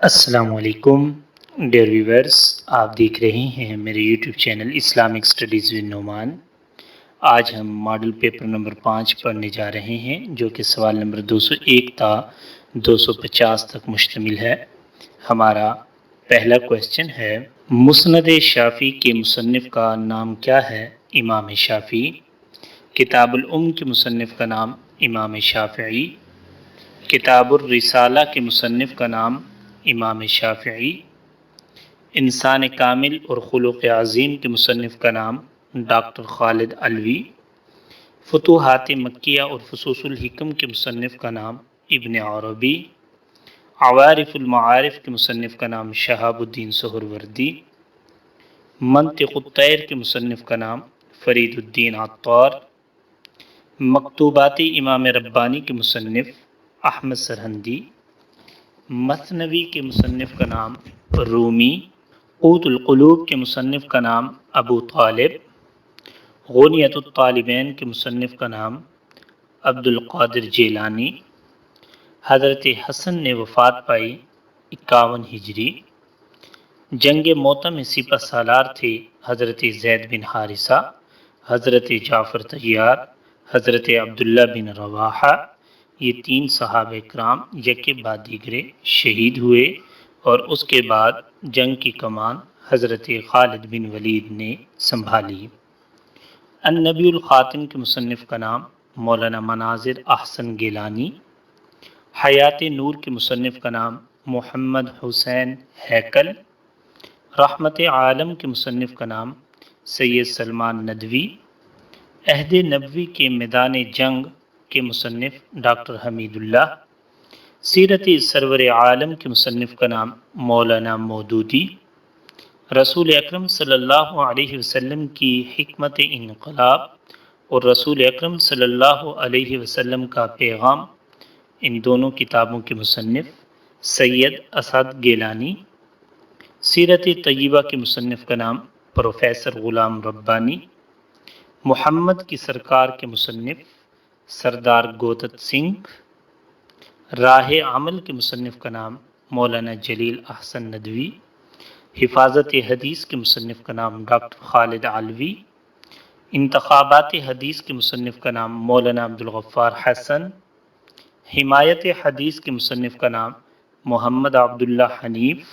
السلام علیکم dear viewers, آپ دیکھ رہے ہیں میرے YouTube channel Islamic studies with Numan. آج ہم ماڈل پیپر نمبر 5 پڑھنے جا رہے ہیں، جو کہ سوال نمبر 201 تا 250 تک مشتمل ہے۔ ہمارا پہلا کویسچن ہے، مسند شافعی کے مصنف کا نام کیا ہے؟ امام شافعی۔ کتاب الام کے مصنف کا نام امام شافعی۔ کتاب الرسالہ کے مصنف کا نام امام شافعی۔ انسان کامل اور خلق عظیم کے مصنف کا نام ڈاکٹر خالد علوی۔ فتوحات مکیہ اور فصوص الحکم کے مصنف کا نام ابن عربی۔ عوارف المعارف کے مصنف کا نام شہاب الدین سہروردی۔ منطق الطیر کے مصنف کا نام فرید الدین عطار۔ مکتوبات امام ربانی کے مصنف احمد سرہندی۔ مثنوی کے مصنف کا نام رومی۔ قوت القلوب کے مصنف کا نام ابو طالب۔ غنیۃ الطالبین کے مصنف کا نام عبد القادر جیلانی۔ حضرت حسن نے وفات پائی 51 ہجری۔ جنگ موتہ میں سپہ سالار تھے حضرت زید بن حارثہ، حضرت جعفر طیار، حضرت عبداللہ بن رواحہ۔ یہ 3 صحابہ کرام یکے بعد دیگرے شہید ہوئے، اور اس کے بعد جنگ کی کمان حضرت خالد بن ولید نے سنبھالی۔ النبی الخاتم کے مصنف کا نام مولانا مناظر احسن گیلانی۔ حیات نور کے مصنف کا نام محمد حسین ہیکل۔ رحمت عالم کے مصنف کا نام سید سلمان ندوی۔ عہد نبوی کے میدان جنگ کے مصنف ڈاکٹر حمید اللہ۔ سیرت سرور عالم کے مصنف کا نام مولانا مودودی۔ رسول اکرم صلی اللہ علیہ وسلم کی حکمت انقلاب اور رسول اکرم صلی اللہ علیہ وسلم کا پیغام، ان دونوں کتابوں کے مصنف سید اسد گیلانی۔ سیرت طیبہ کے مصنف کا نام پروفیسر غلام ربانی۔ محمد کی سرکار کے مصنف سردار گودت سنگھ۔ راہ عمل کے مصنف کا نام مولانا جلیل احسن ندوی۔ حفاظت حدیث کے مصنف کا نام ڈاکٹر خالد علوی۔ انتخابات حدیث کے مصنف کا نام مولانا عبدالغفار حسن۔ حمایت حدیث کے مصنف کا نام محمد عبداللہ حنیف۔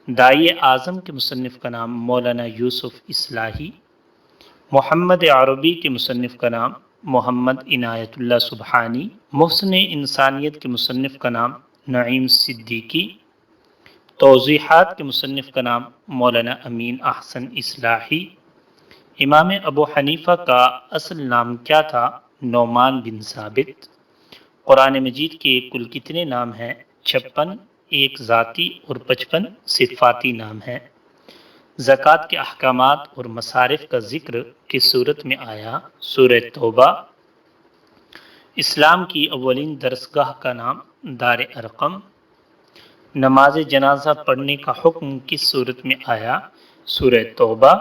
داعی اعظم کے مصنف کا نام مولانا یوسف اصلاحی۔ محمد عربی کے مصنف کا نام محمد عنایت اللہ سبحانی۔ محسن انسانیت کے مصنف کا نام نعیم صدیقی۔ توضیحات کے مصنف کا نام مولانا امین احسن اصلاحی۔ امام ابو حنیفہ کا اصل نام کیا تھا؟ نعمان بن ثابت۔ قرآن مجید کے کل کتنے نام ہیں؟ 56، ایک ذاتی اور 55 صفاتی نام ہیں۔ زکوٰۃ کے احکامات اور مصارف کا ذکر کس صورت میں آیا؟ سورہ توبہ۔ اسلام کی اولین درسگاہ کا نام دار ارقم۔ نماز جنازہ پڑھنے کا حکم کس صورت میں آیا؟ سورہ توبہ۔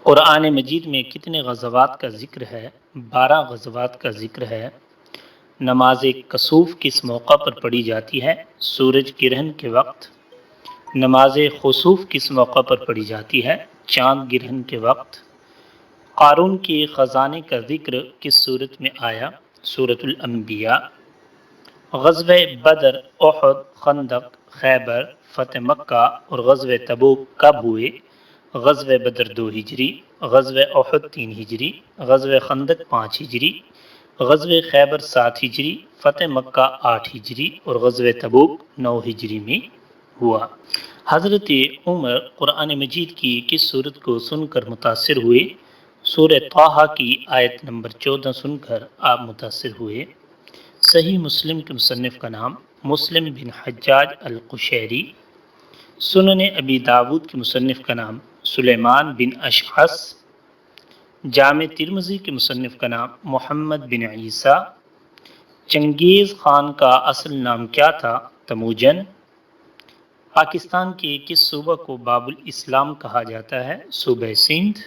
قرآن مجید میں کتنے غزوات کا ذکر ہے؟ 12 غزوات کا ذکر ہے۔ نماز کسوف کس موقع پر پڑھی جاتی ہے؟ سورج گرہن کے وقت۔ نماز خسوف کس موقع پر پڑھی جاتی ہے؟ چاند گرہن کے وقت۔ قارون کے خزانے کا ذکر کس صورت میں آیا؟ سورۃ الانبیاء۔ غزوہ بدر، احد، خندق، خیبر، فتح مکہ اور غزوہ تبوک کب ہوئے؟ غزوہ بدر 2 ہجری، غزوہ احد 3 ہجری، غزوہ خندق 5 ہجری، غزوہ خیبر 7 ہجری، فتح مکہ 8 ہجری اور غزوہ تبوک 9 ہجری میں ہوا۔ حضرت عمر قرآن مجید کی کس سورت کو سن کر متاثر ہوئے؟ سورہ طٰہٰ کی آیت نمبر 14 سن کر آپ متاثر ہوئے۔ صحیح مسلم کے مصنف کا نام مسلم بن حجاج القشیری۔ سنن ابی داود کے مصنف کا نام سلیمان بن اشعث۔ جامع ترمذی کے مصنف کا نام محمد بن عیسیٰ۔ چنگیز خان کا اصل نام کیا تھا؟ تموجن۔ پاکستان کے کس صوبہ کو باب الاسلام کہا جاتا ہے؟ صوبہ سندھ۔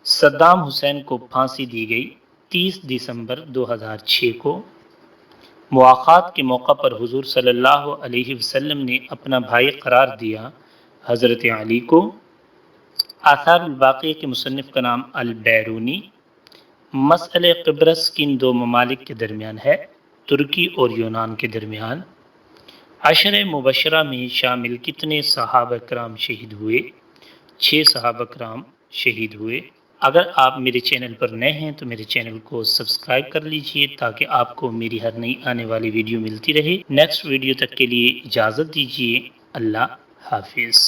صدام حسین کو پھانسی دی گئی 30 دسمبر 2006 کو۔ مواخات کے موقع پر حضور صلی اللہ علیہ وسلم نے اپنا بھائی قرار دیا حضرت علی کو۔ آثار الباقیہ کے مصنف کا نام البیرونی۔ مسئلہ قبرص کن دو ممالک کے درمیان ہے؟ ترکی اور یونان کے درمیان۔ عشرہ مبشرہ میں شامل کتنے صحابہ کرام شہید ہوئے؟ 6 صحابہ کرام شہید ہوئے۔ اگر آپ میرے چینل پر نئے ہیں تو میرے چینل کو سبسکرائب کر لیجئے تاکہ آپ کو میری ہر نئی آنے والی ویڈیو ملتی رہے۔ نیکسٹ ویڈیو تک کے لیے اجازت دیجیے۔ اللہ حافظ۔